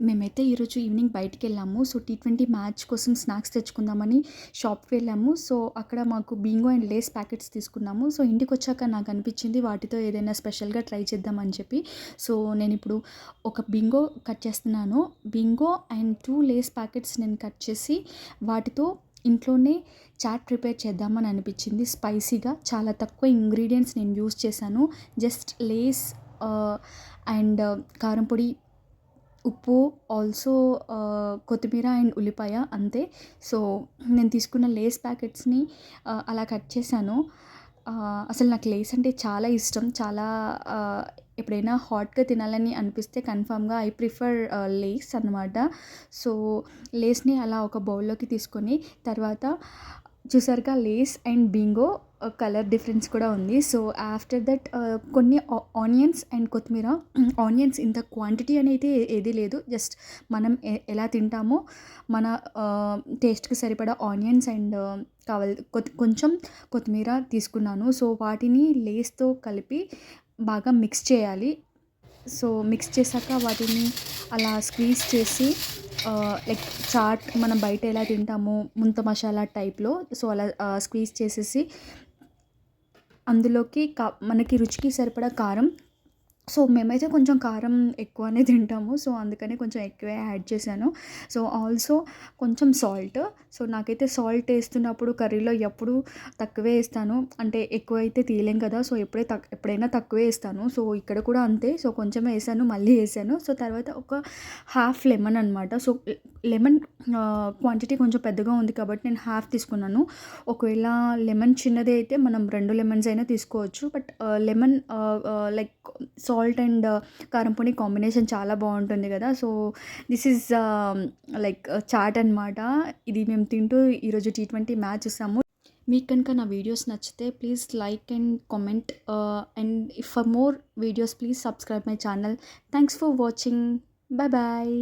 మేమైతే ఈరోజు evening బయటికెళ్ళాము. So, T20 match కోసం స్నాక్స్ తెచ్చుకుందామని షాప్‌కి వెళ్ళాము. సో, అక్కడ మాకు బింగో అండ్ లేస్ ప్యాకెట్స్ తీసుకున్నాము. సో, ఇంటికొచ్చాక నాకనిపించింది వాటితో ఏదైనా స్పెషల్‌గా ట్రై చేద్దామని చెప్పి. సో, నేనిప్పుడు ఒక బింగో కట్ చేస్తున్నాను. బింగో అండ్ 2 లేస్ ప్యాకెట్స్ నేను కట్ చేసి వాటితో ఇంట్లోనే చాట్ ప్రిపేర్ చేద్దామని అనిపించింది. స్పైసీగా చాలా తక్కువ ఇంగ్రీడియెంట్స్ నేను యూజ్ చేశాను. జస్ట్ లేస్ అండ్ కారం పొడి, ఉప్పు, ఆల్సో కొత్తిమీర అండ్ ఉల్లిపాయ అంతే. సో, నేను తీసుకున్న లేస్ ప్యాకెట్స్‌ని అలా కట్ చేశాను. అసలు నాకు లేస్ అంటే చాలా ఇష్టం. చాలా ఆహ్, ఎప్పుడైనా హాట్‌గా తినాలని అనిపిస్తే కన్ఫర్మ్‌గా ఐ ప్రిఫర్ లేస్ అనమాట. సో, లేస్‌ని అలా ఒక బౌల్‌లోకి తీసుకొని తర్వాత చూసారుగా Lay's and Bingo colour difference కూడా ఉంది. సో, ఆఫ్టర్ దట్ కొన్ని ఆనియన్స్ అండ్ కొత్తిమీర. ఆనియన్స్ ఇంత క్వాంటిటీ అనేది ఏదీ లేదు. జస్ట్ మనం ఎలా తింటామో మన టేస్ట్‌కి సరిపడా ఆనియన్స్ అండ్ కావాలి కొంచెం కొత్తిమీర తీసుకున్నాను. సో, వాటిని లేస్‌తో కలిపి బాగా మిక్స్ చేయాలి. సో, మిక్స్ చేశాక వాటిని అలా స్క్వీజ్ చేసి లైక్ చాట్ మనం బయట ఎలా తింటామో ముంత మసాలా టైప్‌లో సో, అలా స్క్వీజ్ చేసేసి అందులోకి మనకి రుచికి సరిపడా కారం. సో, మేమైతే కొంచెం కారం ఎక్కువనే తింటాము. సో, అందుకని కొంచెం ఎక్కువే యాడ్ చేశాను. సో, ఆల్సో కొంచెం సాల్ట్. సో, నాకైతే సాల్ట్ ఏస్తున్నప్పుడు కర్రీలో ఎప్పుడూ తక్కువే ఏస్తాను. అంటే ఎక్కువైతే తీయలేం కదా! సో, ఎప్పుడైనా తక్కువే ఏస్తాను. సో, ఇక్కడ కూడా అంతే. సో, కొంచెమే ఏసాను, మళ్ళీ ఏసాను. సో, తర్వాత ఒక హాఫ్ లెమన్ అనమాట. సో, లెమన్ క్వాంటిటీ కొంచెం పెద్దగా ఉంది కాబట్టి నేను హాఫ్ తీసుకున్నాను. ఒకవేళ లెమన్ చిన్నదే అయితే మనం 2 లెమన్స్ అయినా తీసుకోవచ్చు. But lemon like salt and కారం పొడి కాంబినేషన్ చాలా బాగుంటుంది కదా! So, this is like chaat అనమాట. ఇది మేము తింటూ ఈరోజు టీ20 మ్యాచ్ చూసాము. మీకు కనుక నా వీడియోస్ నచ్చితే please like and comment and for more videos please subscribe my channel. Thanks for watching. Bye bye.